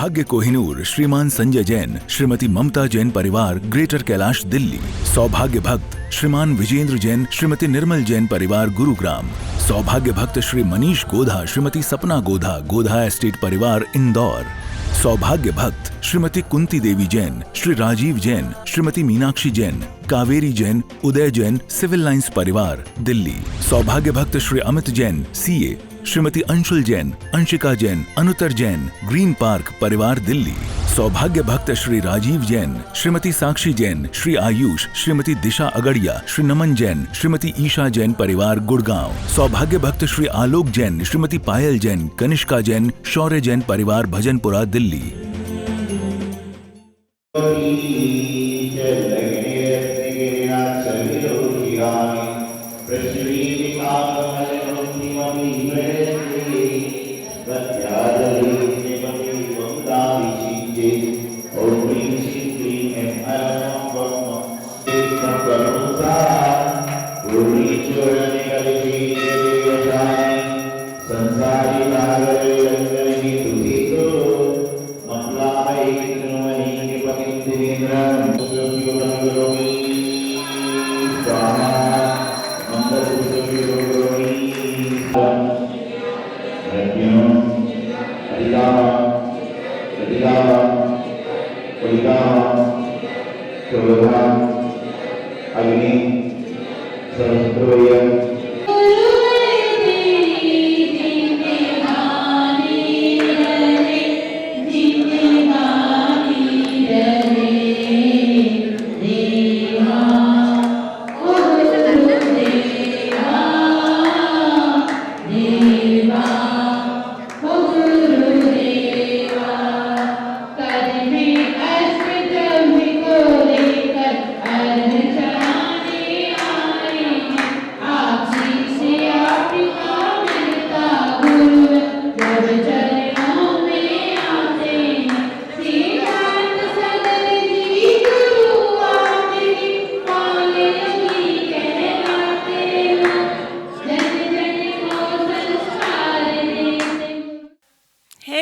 सौभाग्य कोहिनूर श्रीमान संजय जैन, श्रीमती ममता जैन परिवार, ग्रेटर कैलाश, दिल्ली। सौभाग्य भक्त श्रीमान विजेंद्र जैन, श्रीमती निर्मल जैन परिवार, गुरुग्राम। सौभाग्य भक्त श्री मनीष गोधा, श्रीमती सपना गोधा, गोधा एस्टेट परिवार, इंदौर। सौभाग्य भक्त श्रीमती कुंती देवी जैन, श्री राजीव जैन, श्रीमती मीनाक्षी जैन, कावेरी जैन, उदय जैन, सिविल लाइंस परिवार, दिल्ली। सौभाग्य भक्त Shri Amit Jain, CA, Shrimati Anshul Jain, Anshika Jain, Anuttar Jain, green park परिवार, दिल्ली। सौभाग्य भक्त श्री राजीव जैन, श्रीमती साक्षी जैन, श्री आयुष, श्रीमती दिशा अगड़िया, श्री नमन जैन, श्रीमती ईशा जैन परिवार, गुड़गांव। सौभाग्य भक्त श्री आलोक जैन, श्रीमती पायल जैन, कनिष्का जैन, शौर्य जैन परिवार, भजनपुरा, दिल्ली।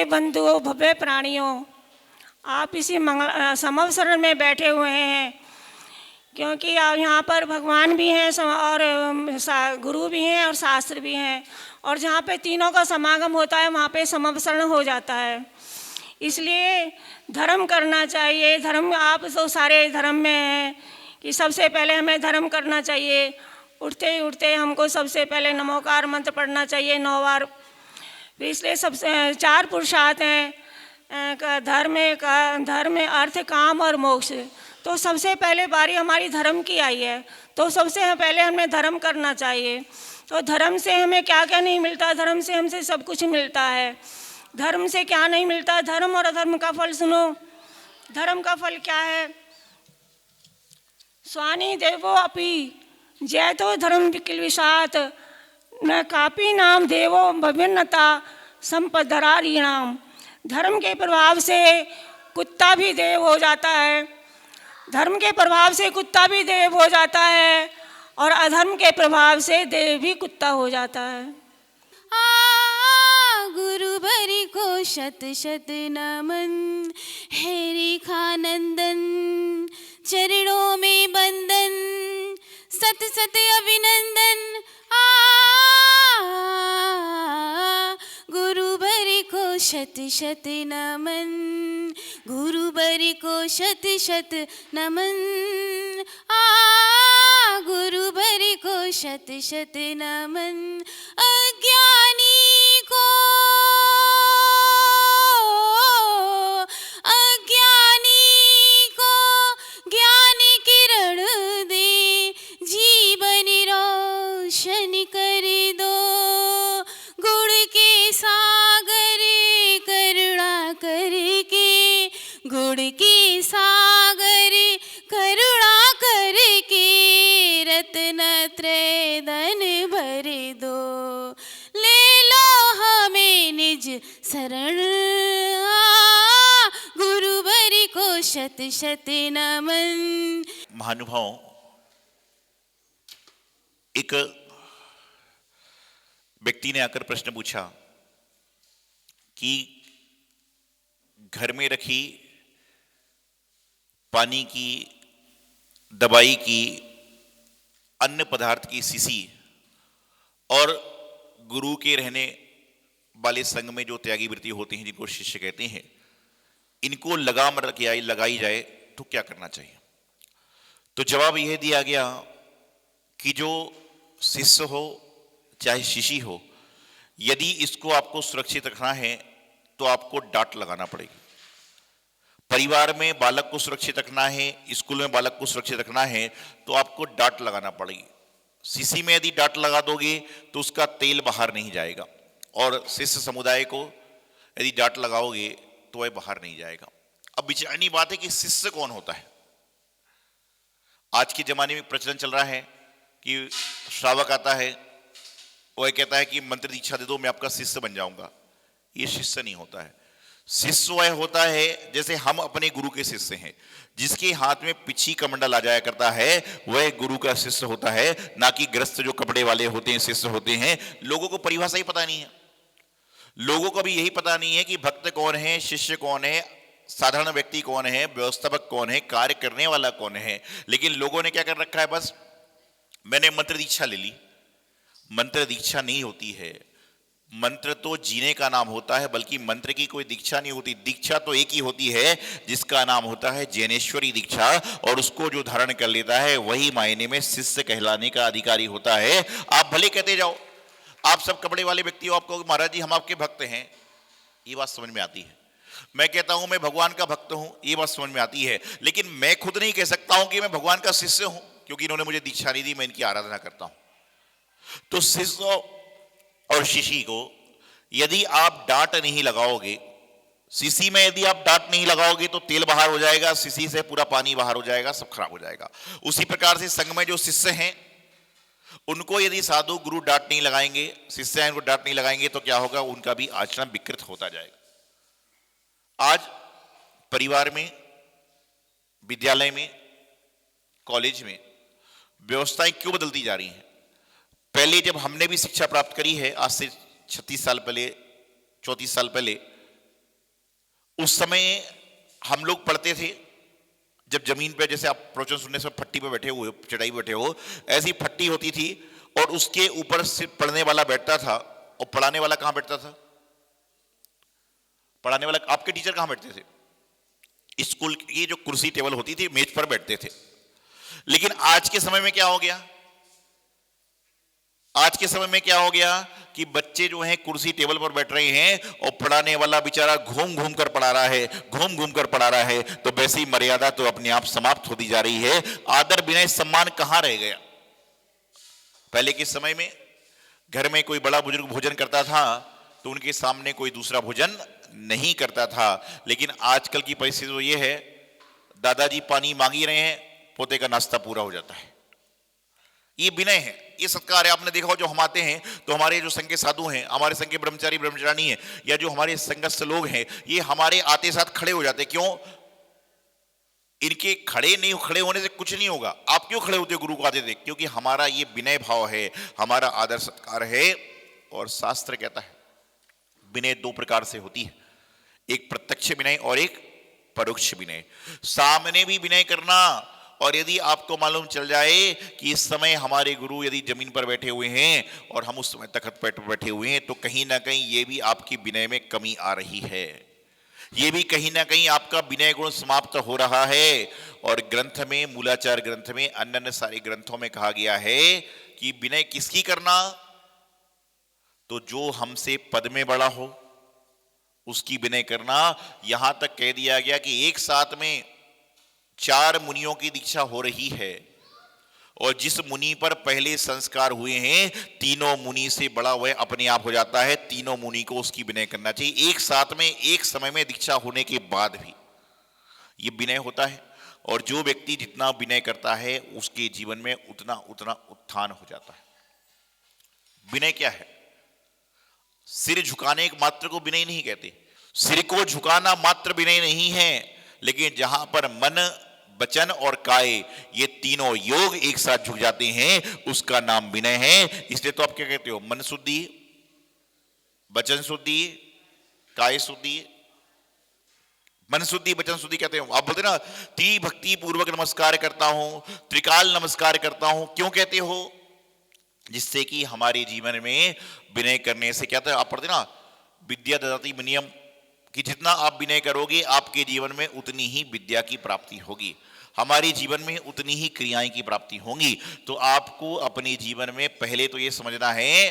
बंधुओं, भव्य प्राणियों, आप इसी समवसरण में बैठे हुए हैं क्योंकि यहाँ पर भगवान भी हैं और गुरु भी हैं और शास्त्र भी हैं, और जहाँ पे तीनों का समागम होता है वहाँ पे समवसरण हो जाता है। इसलिए धर्म करना चाहिए। धर्म, आप तो सारे धर्म में हैं कि सबसे पहले हमें धर्म करना चाहिए। उठते ही उठते हमको सबसे पहले नमोकार मंत्र पढ़ना चाहिए 9 बार। इसलिए सबसे 4 पुरुषार्थ हैं, धर्म, अर्थ, काम और मोक्ष। तो सबसे पहले बारी हमारी धर्म की आई है, तो सबसे पहले हमें धर्म करना चाहिए। तो धर्म से हमें क्या क्या नहीं मिलता? धर्म से हमसे सब कुछ मिलता है। धर्म से क्या नहीं मिलता? धर्म और अधर्म का फल सुनो। धर्म का फल क्या है? स्वानी देवो अपि जयतो धर्म विकिलविषात्, न कापी नाम देवो भविन्नता संपदरारीणाम। धर्म के प्रभाव से कुत्ता भी देव हो जाता है, धर्म के प्रभाव से कुत्ता भी देव हो जाता है, और अधर्म के प्रभाव से देव भी कुत्ता हो जाता है। गुरु बरी को शत शत नमन, हे रेखानंदन चरणों में बंदन, सत सत अभिनंदन। गुरु बरी को शत शत नमन, गुरु बरी को शत शत नमन। गुरु बरी को शत शत नमन। अज्ञानी को ज्ञान किरण दे, जीवन रोशन कर दो। गुण के सागर करुणा करके, गुण के सागर करुणा करके, रत्न त्रय धन भर दो। ले लो हमें निज शरण, गुरु बरी को शत शत नमन। महानुभाव, एक व्यक्ति ने आकर प्रश्न पूछा कि घर में रखी पानी की, दवाई की, अन्य पदार्थ की शीशी और गुरु के रहने वाले संग में जो त्यागी वृत्ति होती हैं, जिनको शिष्य कहते हैं, इनको लगाई जाए तो क्या करना चाहिए? तो जवाब यह दिया गया कि जो शिष्य हो चाहे शिशी हो, यदि इसको आपको सुरक्षित रखना है तो आपको डांट लगाना पड़ेगी। परिवार में बालक को सुरक्षित रखना है, स्कूल में बालक को सुरक्षित रखना है तो आपको डांट लगाना पड़ेगी। शीशी में यदि डांट लगा दोगे तो उसका तेल बाहर नहीं जाएगा, और शिष्य समुदाय को यदि डांट लगाओगे तो वह बाहर नहीं जाएगा। अब विचारनी बात है कि शिष्य कौन होता है। आज के जमाने में प्रचलन चल रहा है कि श्रावक आता है, वह कहता है कि मंत्र दीक्षा दे दो, मैं आपका शिष्य बन जाऊंगा। ये शिष्य नहीं होता है। शिष्य वह होता है जैसे हम अपने गुरु के शिष्य हैं, जिसके हाथ में पिछी कमंडल आ जाया करता है, वह गुरु का शिष्य होता है, ना कि ग्रस्त जो कपड़े वाले होते हैं शिष्य होते हैं। लोगों को परिभाषा ही पता नहीं है, लोगों को भी यही पता नहीं है कि भक्त कौन है, शिष्य कौन है, साधारण व्यक्ति कौन है, व्यवस्थापक कौन है, कार्य करने वाला कौन है। लेकिन लोगों ने क्या कर रखा है, बस मैंने मंत्र दीक्षा ले ली। मंत्र दीक्षा नहीं होती है, मंत्र तो जीने का नाम होता है, बल्कि मंत्र की कोई दीक्षा नहीं होती। दीक्षा तो एक ही होती है जिसका नाम होता है ज्ञानेश्वरी दीक्षा, और उसको जो धारण कर लेता है वही मायने में शिष्य कहलाने का अधिकारी होता है। आप भले कहते जाओ, आप सब कपड़े वाले व्यक्ति हो, आपको महाराज जी हम आपके भक्त हैं, ये बात समझ में आती है। मैं कहता हूं मैं भगवान का भक्त हूं, ये बात समझ में आती है। लेकिन मैं खुद नहीं कह सकता हूं कि मैं भगवान का शिष्य हूं, क्योंकि इन्होंने मुझे दीक्षा नहीं दी, मैं इनकी आराधना करता हूं। तो शिष्य और शिशी को यदि आप डांट नहीं लगाओगे, शीशी में यदि आप डांट नहीं लगाओगे तो तेल बाहर हो जाएगा, शीशी से पूरा पानी बाहर हो जाएगा, सब खराब हो जाएगा। उसी प्रकार से संघ में जो शिष्य हैं उनको यदि साधु गुरु डांट नहीं लगाएंगे, शिष्य हैं उनको डांट नहीं लगाएंगे तो क्या होगा, उनका भी आचरण विकृत होता जाएगा। आज परिवार में, विद्यालय में, कॉलेज में व्यवस्थाएं क्यों बदलती जा रही हैं? पहले जब हमने भी शिक्षा प्राप्त करी है, आज से 36 साल पहले, 34 साल पहले, उस समय हम लोग पढ़ते थे जब जमीन पे, जैसे आप प्रवचन सुनने से फट्टी पे बैठे हुए, चटाई पे बैठे हो, ऐसी फट्टी होती थी और उसके ऊपर सिर्फ पढ़ने वाला बैठता था। और पढ़ाने वाला कहां बैठता था? पढ़ाने वाला, आपके टीचर कहां बैठते थे? स्कूल की जो कुर्सी टेबल होती थी, मेज पर बैठते थे। लेकिन आज के समय में क्या हो गया? आज के समय में क्या हो गया कि बच्चे जो हैं कुर्सी टेबल पर बैठ रहे हैं और पढ़ाने वाला बेचारा घूम घूम कर पढ़ा रहा है, घूम घूम कर पढ़ा रहा है। तो वैसी मर्यादा तो अपने आप समाप्त होती जा रही है। आदर विनय सम्मान कहां रह गया? पहले के समय में घर में कोई बड़ा बुजुर्ग भोजन करता था तो उनके सामने कोई दूसरा भोजन नहीं करता था। लेकिन आजकल की परिस्थिति तो यह है, दादाजी पानी मांग ही रहे हैं, पोते का नाश्ता पूरा हो जाता है। ये विनय है, ये सत्कार है। आपने देखा हो, जो हम आते हैं तो हमारे जो संघ के साधु हैं, हमारे संघ के ब्रह्मचारी ब्रह्मचारिणी हैं, या जो हमारे संगस्थ लोग हैं, ये हमारे आते साथ खड़े हो जाते हैं। क्यों? इनके खड़े होने से कुछ नहीं होगा। आप क्यों खड़े होते हो गुरु को आते देख? क्योंकि हमारा ये विनय भाव है, हमारा आदर सत्कार है। और शास्त्र कहता है विनय दो प्रकार से होती है, एक प्रत्यक्ष विनय और एक परोक्ष विनय। सामने भी विनय करना, और यदि आपको मालूम चल जाए कि इस समय हमारे गुरु यदि जमीन पर बैठे हुए हैं और हम उस समय तख्त पर बैठे हुए हैं, तो कहीं ना कहीं ये भी आपकी विनय में कमी आ रही है, ये भी कहीं ना कहीं आपका विनय गुण समाप्त हो रहा है। और ग्रंथ में, मूलाचार ग्रंथ में, अन्य सारे ग्रंथों में कहा गया है कि विनय किसकी करना? तो जो हमसे पद में बड़ा हो उसकी विनय करना। यहां तक कह दिया गया कि एक साथ में 4 मुनियों की दीक्षा हो रही है, और जिस मुनि पर पहले संस्कार हुए हैं, तीनों मुनि से बड़ा वह अपने आप हो जाता है। तीनों मुनि को उसकी विनय करना चाहिए, एक साथ में, एक समय में दीक्षा होने के बाद भी ये विनय होता है। और जो व्यक्ति जितना विनय करता है उसके जीवन में उतना उतना उत्थान हो जाता है। विनय क्या है? सिर झुकाने मात्र को विनय नहीं कहते, सिर को झुकाना मात्र विनय नहीं है, लेकिन जहां पर मन, वचन और काय, ये तीनों योग एक साथ झुक जाते हैं, उसका नाम विनय है। इसलिए तो आप क्या कहते हो? मन शुद्धि, वचन शुद्धि, काय शुद्धि, मन शुद्धि वचन शुद्धि कहते हैं। आप बोलते ना त्रिभक्ति पूर्वक नमस्कार करता हूं, त्रिकाल नमस्कार करता हूं, क्यों कहते हो? जिससे कि हमारे जीवन में विनय करने से क्या था, आप पढ़ते ना विद्या ददाति विनयम, कि जितना आप विनय करोगे आपके जीवन में उतनी ही विद्या की प्राप्ति होगी, हमारे जीवन में उतनी ही क्रियाएं की प्राप्ति होंगी। तो आपको अपने जीवन में पहले तो ये समझना है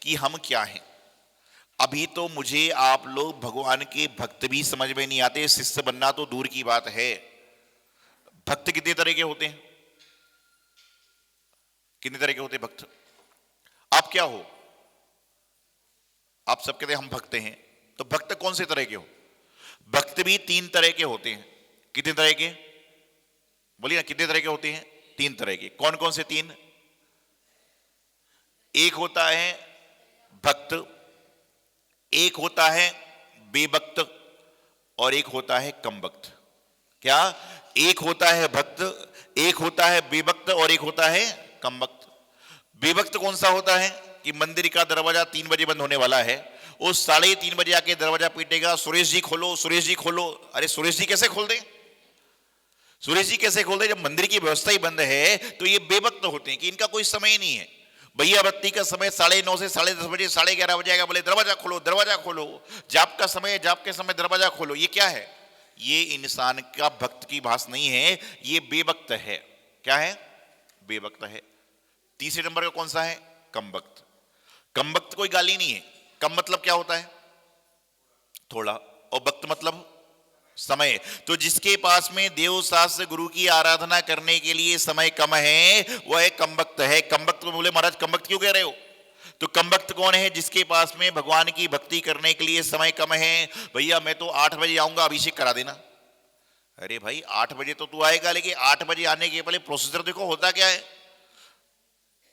कि हम क्या हैं। अभी तो मुझे आप लोग भगवान के भक्त भी समझ में नहीं आते, शिष्य बनना तो दूर की बात है। भक्त कितने तरह के होते हैं? कितने तरह के होते हैं भक्त? आप क्या हो? आप सब कहते हैं हम भक्त हैं, तो भक्त कौन से तरह के हो? भक्त भी 3 तरह के होते हैं। कितने तरह के? बोलिए ना, कितने तरह के होते हैं? 3 तरह के। कौन कौन से 3? एक होता है भक्त, एक होता है बेभक्त, और एक होता है कम भक्त। क्या? एक होता है भक्त, एक होता है बेभक्त, और एक होता है कम भक्त। बेभक्त कौन सा होता है कि मंदिर का दरवाजा 3 बजे बंद होने वाला है, वो 3:30 बजे आके दरवाजा पीटेगा, सुरेश जी खोलो, सुरेश जी खोलो। अरे सुरेश जी कैसे खोल दे? सुरेश जी कैसे खोल दे जब मंदिर की व्यवस्था ही बंद है? तो ये बेवक्त होते हैं कि इनका कोई समय ही नहीं है। भैया बत्ती का समय 9:30 से 10:30 बजे, 11:30 बजे आएगा, बोले दरवाजा खोलो, दरवाजा खोलो। जाप का समय, जाप के समय दरवाजा खोलो। ये क्या है? ये इंसान का भक्त की भाष नहीं है, ये बेवक्त है। क्या है? बेवक्त है। तीसरे नंबर का कौन सा है? कम भक्त। कम भक्त कोई गाली नहीं है। कम मतलब क्या होता है? थोड़ा, और भक्त मतलब समय। तो जिसके पास में देव शास्त्र गुरु की आराधना करने के लिए समय कम है, वह कम भक्त है। कम भक्त को बोले महाराज कम भक्त क्यों कह रहे हो? तो कम भक्त कौन है? जिसके पास में भगवान की भक्ति करने के लिए समय कम है। भैया मैं तो 8 बजे आऊंगा, अभिषेक करा देना। अरे भाई 8 बजे तो तू आएगा, लेकिन 8 बजे आने के पहले प्रोसीजर देखो होता क्या है।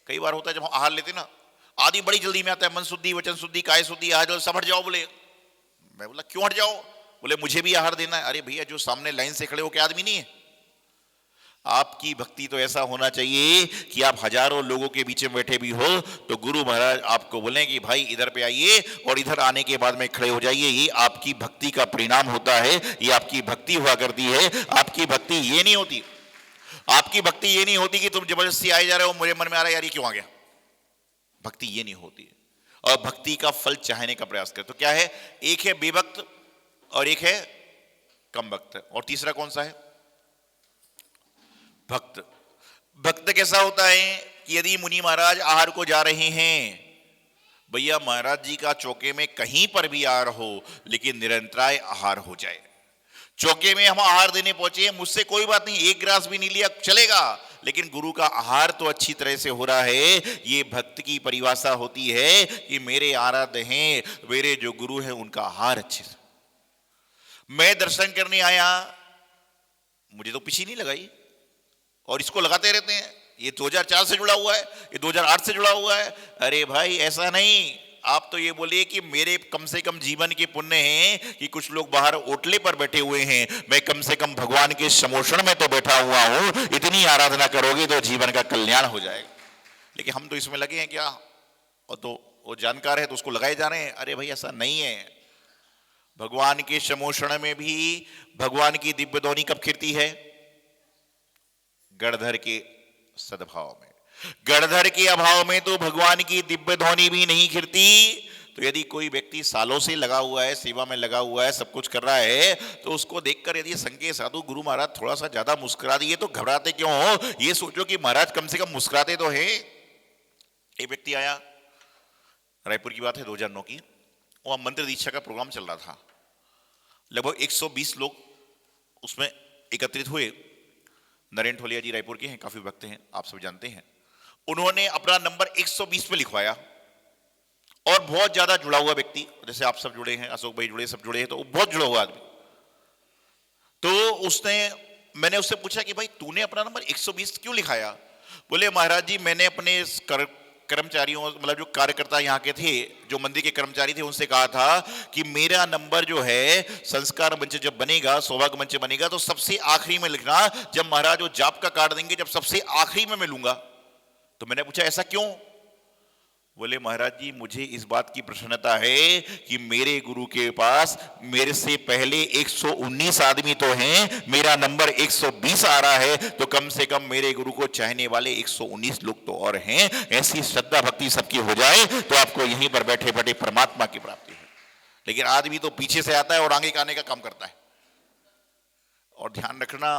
कई बार होता है जब हम आहार लेते ना, आदि बड़ी जल्दी में आता है, मन शुद्धि वचन शुद्धि काय शुद्धि, आज सब हट जाओ। बोले, मैं बोला क्यों हट जाओ? बोले मुझे भी आहार देना है। अरे भैया जो सामने लाइन से खड़े हो क्या आदमी नहीं है? आपकी भक्ति तो ऐसा होना चाहिए कि आप हजारों लोगों के बीच में बैठे भी हो तो गुरु महाराज आपको बोलें कि भाई इधर पे आइए, और इधर आने के बाद में खड़े हो जाइए। ये आपकी भक्ति का परिणाम होता है, ये आपकी भक्ति हुआ करती है। आपकी भक्ति ये नहीं होती, आपकी भक्ति ये नहीं होती कि तुम जबरदस्ती आए जा रहे हो, मुझे मन में आ रहा है यार ये क्यों आ गया। भक्ति ये नहीं होती है। और भक्ति का फल चाहने का प्रयास करें। तो क्या है? एक है बेभक्त और एक है कम भक्त, और तीसरा कौन सा है? भक्त। भक्त कैसा होता है कि यदि मुनि महाराज आहार को जा रहे हैं, भैया महाराज जी का चौके में कहीं पर भी आहार हो, लेकिन निरंतराय आहार हो जाए। चौके में हम आहार देने पहुंचे हैं, मुझसे कोई बात नहीं, 1 गिलास भी नहीं लिया चलेगा, लेकिन गुरु का आहार तो अच्छी तरह से हो रहा है। ये भक्त की परिभाषा होती है कि मेरे आराध्य हैं, मेरे जो गुरु हैं उनका आहार अच्छे से। मैं दर्शन करने आया, मुझे तो पीछी नहीं लगाई, और इसको लगाते रहते हैं ये 2004 से जुड़ा हुआ है, ये 2008 से जुड़ा हुआ है। अरे भाई ऐसा नहीं, आप तो ये बोलिए कि मेरे कम से कम जीवन के पुण्य हैं कि कुछ लोग बाहर ओटले पर बैठे हुए हैं, मैं कम से कम भगवान के समोषण में तो बैठा हुआ हूं। इतनी आराधना करोगे तो जीवन का कल्याण हो जाएगा। लेकिन हम तो इसमें लगे हैं क्या, और तो वो जानकार है तो उसको लगाए जा रहे हैं। अरे भाई ऐसा नहीं है। भगवान के समोषण में भी भगवान की दिव्य ध्वनि कब खिरती है? गणधर के सद्भाव में। गणधर के अभाव में तो भगवान की दिव्य ध्वनि भी नहीं खिरती। तो यदि कोई व्यक्ति सालों से लगा हुआ है, सेवा में लगा हुआ है, सब कुछ कर रहा है, तो उसको देखकर यदि संज्ञ साधु गुरु महाराज थोड़ा सा ज्यादा मुस्कुरा दिए तो घबराते क्यों हो? ये सोचो कि महाराज कम से कम मुस्कुराते तो है। एक व्यक्ति आया, रायपुर की बात है 2009 की, वहां मंत्र दीक्षा का प्रोग्राम चल रहा था। लगभग 120 लोग उसमें एकत्रित हुए। नरेंद्र ठोलिया जी रायपुर के हैं, काफी भक्त हैं, आप सब जानते हैं। उन्होंने अपना नंबर 120 पे लिखवाया, और बहुत ज्यादा जुड़ा हुआ व्यक्ति, जैसे आप सब जुड़े हैं, अशोक भाई जुड़े, सब जुड़े हैं, तो बहुत जुड़ा हुआ आदमी। तो उसने, मैंने उससे पूछा कि भाई तूने अपना नंबर 120 क्यों लिखाया? बोले महाराज जी मैंने अपने कर्मचारियों, मतलब जो कार्यकर्ता यहाँ के थे, जो मंदिर के कर्मचारी थे, उनसे कहा था कि मेरा नंबर जो है संस्कार मंच जब बनेगा, सौभाग्य मंच बनेगा, तो सबसे आखिरी में लिखना। जब महाराज वो जाप का कार्ड देंगे, जब सबसे आखिरी में मैं लूंगा। तो मैंने पूछा ऐसा क्यों? बोले महाराज जी मुझे इस बात की प्रसन्नता है कि मेरे गुरु के पास मेरे से पहले 119 आदमी तो हैं, मेरा नंबर 120 आ रहा है, तो कम से कम मेरे गुरु को चाहने वाले 119 लोग तो और हैं। ऐसी श्रद्धा भक्ति सबकी हो जाए तो आपको यहीं पर बैठे बैठे परमात्मा की प्राप्ति है। लेकिन आदमी तो पीछे से आता है और आगे आने का काम करता है। और ध्यान रखना,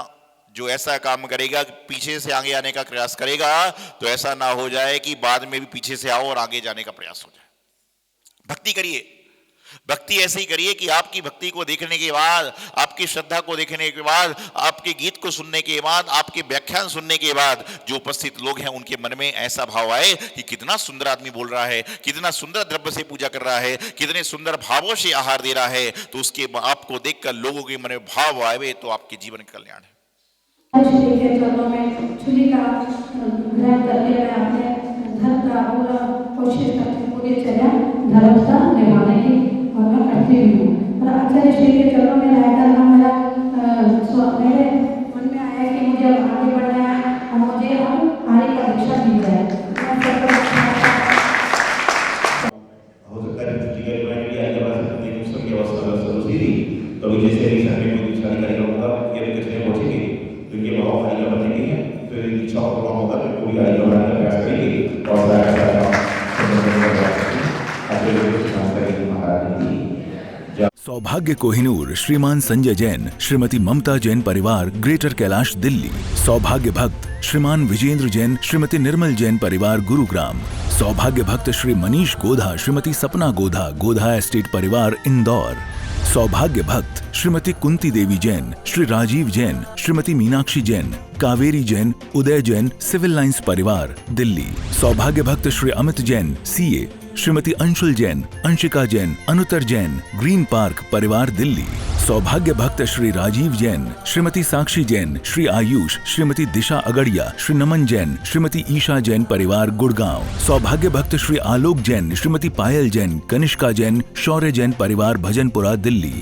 जो ऐसा काम करेगा कि पीछे से आगे आने का प्रयास करेगा तो ऐसा ना हो जाए कि बाद में भी पीछे से आओ और आगे जाने का प्रयास हो जाए। भक्ति करिए, भक्ति ऐसे ही करिए कि आपकी भक्ति को देखने के बाद, आपकी श्रद्धा को देखने के बाद, आपके गीत को सुनने के बाद, आपके व्याख्यान सुनने के बाद जो उपस्थित लोग हैं उनके मन में ऐसा भाव आए कि कितना सुंदर आदमी बोल रहा है, कितना सुंदर द्रव्य से पूजा कर रहा है, कितने सुंदर भावों से आहार दे रहा है, तो उसके आपको देखकर लोगों के मन में भाव आए तो आपके जीवन का कल्याण है। श्री के चरणों में छुरी का ग्रहण करके मैं अपने धर्म का पूरा कोशिश करती हूँ, पूरी चर्या धर्म का निभाने की और मैं करती भी हूँ। और आचार्य श्री के चरणों में रहकर मेरा मेरे मन में आया कि मुझे अब आगे बढ़ना है और मुझे अब आगे का दीक्षा दी जाए। हो सकता है छुट्टी के बनाने के लिए आगे बढ़ सकते हैं, उसकी अवस्था दूसरी थी, तो जैसे ही समय में दूसरा कार्यक्रम होगा ये भी कितने पहुंचेंगे तो ये बहुत आगे बढ़ेंगे हैं, तो ये इच्छा और प्रोग्राम होगा तो पूरी आगे बढ़ाने का प्रयास करेंगे और सौभाग्य कोहिनूर श्रीमान संजय जैन, श्रीमती ममता जैन परिवार, ग्रेटर कैलाश दिल्ली। सौभाग्य भक्त श्रीमान विजेंद्र जैन, श्रीमती निर्मल जैन परिवार, गुरुग्राम। सौभाग्य भक्त श्री मनीष गोधा, श्रीमती सपना गोधा, गोधा एस्टेट परिवार, इंदौर। सौभाग्य भक्त श्रीमती कुंती देवी जैन, श्री राजीव जैन, श्रीमती मीनाक्षी जैन, कावेरी जैन, उदय जैन, सिविल लाइंस परिवार, दिल्ली। सौभाग्य भक्त Shri Amit Jain, CA, Shrimati Anshul Jain, Anshika Jain, Anuttar Jain, green park परिवार, दिल्ली। सौभाग्य भक्त श्री राजीव जैन, श्रीमती साक्षी जैन, श्री आयुष, श्रीमती दिशा अगड़िया, श्री नमन जैन, श्रीमती ईशा जैन परिवार, गुड़गांव। सौभाग्य भक्त श्री आलोक जैन, श्रीमती पायल जैन, कनिष्का जैन, शौर्य जैन परिवार, भजनपुरा, दिल्ली।